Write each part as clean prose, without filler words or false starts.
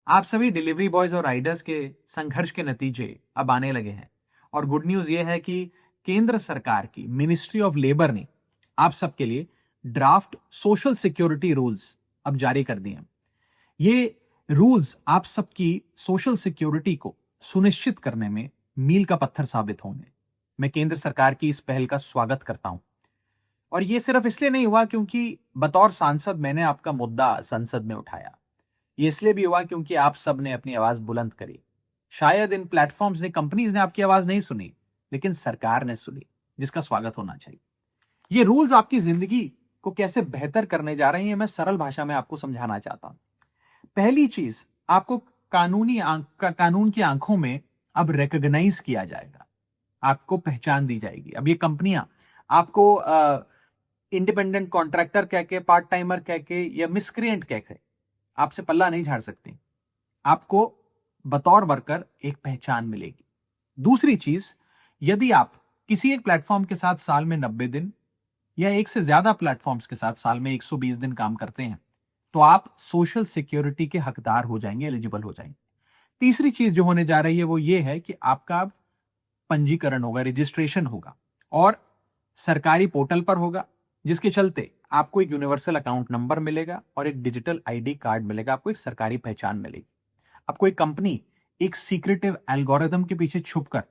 आप सभी delivery boys और राइडर्स के संघर्ष के नतीजे अब आने लगे हैं। और गुड न्यूज यह है कि केंद्र सरकार की मिनिस्ट्री ऑफ लेबर ने आप सबके लिए ड्राफ्ट सोशल सिक्योरिटी रूल्स अब जारी कर दिए हैं। ये रूल्स आप सबकी सोशल सिक्योरिटी को सुनिश्चित करने में मील का पत्थर साबित होंगे। मैं केंद्र सरकार की इस पहल का स्वागत करता हूं। और ये सिर्फ इसलिए नहीं हुआ क्योंकि बतौर सांसद मैंने आपका मुद्दा संसद में उठाया। ये इसलिए भी हुआ क्योंकि आप सब ने अपनी आवाज बुलंद करी। शायद इन प्लेटफॉर्म्स ने, कंपनीज ने आपकी आवाज नहीं सुनी, लेकिन सरकार ने सुनी, जिसका स्वागत होना चाहिए। ये रूल्स आपकी जिंदगी को कैसे बेहतर करने जा रहे हैं, मैं सरल भाषा में आपको समझाना चाहता हूं। पहली चीज, आपको कानून की आंखों में अब रिकॉग्नाइज किया जाएगा, आपको पहचान दी जाएगी। अब ये कंपनियां आपको इंडिपेंडेंट कॉन्ट्रैक्टर कह के, पार्ट टाइमर कह के या मिसक्रिएंट कह के आपसे पल्ला नहीं झाड़ सकती। आपको बतौर वर्कर एक पहचान मिलेगी। दूसरी चीज, यदि आप किसी एक प्लेटफॉर्म के साथ साल में 90 दिन या एक से ज्यादा प्लेटफॉर्म्स के साथ साल में 120 दिन काम करते हैं, तो आप सोशल सिक्योरिटी के हकदार हो जाएंगे, एलिजिबल हो जाएंगे। तीसरी चीज जो होने जा रही है वो ये है कि आपका पंजीकरण होगा, रजिस्ट्रेशन होगा और सरकारी पोर्टल पर होगा, जिसके चलते आपको एक यूनिवर्सल अकाउंट नंबर मिलेगा और एक डिजिटल आईडी कार्ड मिलेगा, आपको एक सरकारी पहचान मिलेगी। आपको एक कंपनी एक सीक्रेटिव एल्गोरिथम के पीछे छुपकर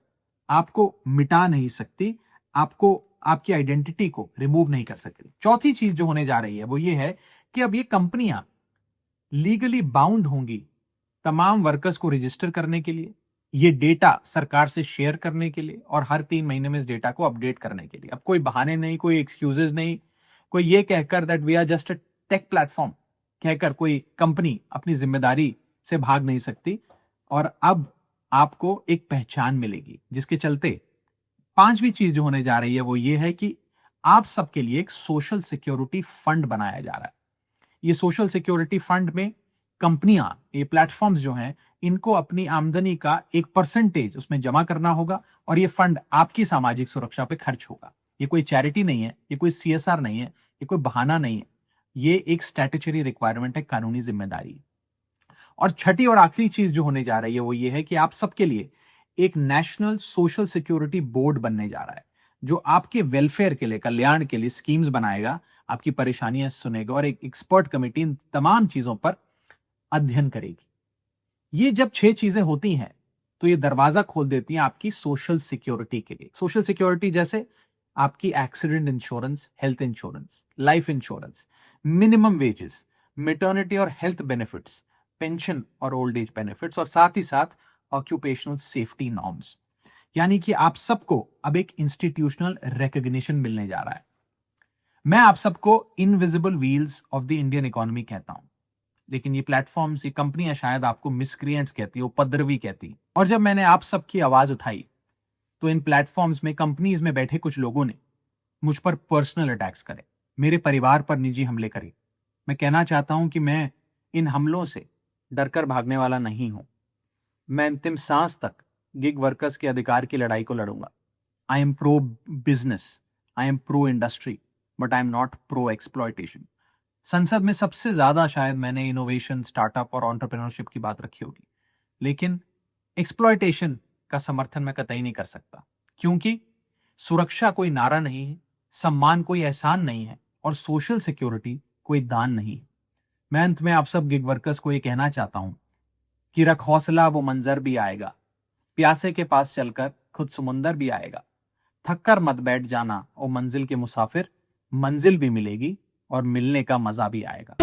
आपको मिटा नहीं सकती, आपको आपकी आइडेंटिटी को रिमूव नहीं कर सकती। चौथी चीज जो होने जा रही है वो ये है कि अब ये कंपनियां लीगली बाउंड होंगी तमाम वर्कर्स को रजिस्टर करने के लिए, ये डेटा सरकार से शेयर करने के लिए और हर 3 महीने में इस डेटा को अपडेट करने के लिए। अब कोई बहाने नहीं, कोई एक्सक्यूजेज नहीं, कोई ये कहकर that we are just a tech platform कहकर कोई कंपनी अपनी जिम्मेदारी से भाग नहीं सकती। और अब आपको एक पहचान मिलेगी, जिसके चलते पांचवी चीज जो होने जा रही है वो ये है कि आप सबके लिए एक सोशल सिक्योरिटी फंड बनाया जा रहा है। ये सोशल सिक्योरिटी फंड में कंपनियां, ये प्लेटफॉर्म्स जो हैं, इनको अपनी आमदनी का एक परसेंटेज उसमें जमा करना होगा और ये फंड आपकी सामाजिक सुरक्षा पे खर्च होगा। ये कोई चैरिटी नहीं है, ये कोई सीएसआर नहीं है, ये कोई बहाना नहीं है, ये एक स्टैट्यूटरी रिक्वायरमेंट है, कानूनी जिम्मेदारी है। और छठी और आखिरी चीज जो होने जा रही है वो ये है कि आप सबके लिए एक नेशनल सोशल सिक्योरिटी बोर्ड बनने जा रहा है, जो आपके वेलफेयर के लिए, कल्याण के लिए स्कीम्स बनाएगा, आपकी परेशानियां सुनेगा और एक एक्सपर्ट कमेटी इन तमाम चीजों पर अध्ययन करेगी। ये जब 6 चीजें होती हैं तो ये दरवाजा खोल देती हैं आपकी सोशल सिक्योरिटी के लिए। सोशल सिक्योरिटी जैसे आपकी accident insurance, health insurance, life insurance, minimum wages, maternity और हेल्थ बेनिफिट्स, पेंशन और ओल्ड एज बेनिफिट्स, और साथ ही साथ ऑक्यूपेशनल सेफ्टी नॉर्म्स। यानी कि आप सबको अब एक इंस्टीट्यूशनल रिकॉग्निशन मिलने जा रहा है। मैं आप सबको invisible wheels of the Indian economy कहता हूं, लेकिन ये प्लेटफॉर्म्स, ये कंपनियां शायद आपको मिसक्रिएंट्स कहती है, उपद्रवी कहती। और जब मैंने आप सबकी आवाज उठाई तो इन प्लेटफॉर्म्स में, कंपनीज में बैठे कुछ लोगों ने मुझ पर पर्सनल अटैक्स करे, मेरे परिवार पर निजी हमले करे। मैं कहना चाहता हूं कि मैं इन हमलों से डरकर भागने वाला नहीं हूं। मैं अंतिम सांस तक गिग वर्कर्स के अधिकार की लड़ाई को लड़ूंगा। I am pro business, I am pro industry, but I am not pro exploitation. संसद में सबसे ज्यादा शायद मैंने इनोवेशन, स्टार्टअप और एंटरप्रेन्योरशिप की बात रखी होगी, लेकिन एक्सप्लॉयटेशन का समर्थन मैं कतई नहीं कर सकता, क्योंकि सुरक्षा कोई नारा नहीं है, सम्मान कोई एहसान नहीं है और सोशल सिक्योरिटी कोई दान नहीं है। मैं अंत में आप सब गिग वर्कर्स को यह कहना चाहता हूं कि रख हौसला, वो मंजर भी आएगा, प्यासे के पास चलकर खुद समुंदर भी आएगा। थक कर मत बैठ जाना ओ मंजिल के मुसाफिर, मंजिल भी मिलेगी और मिलने का मजा भी आएगा।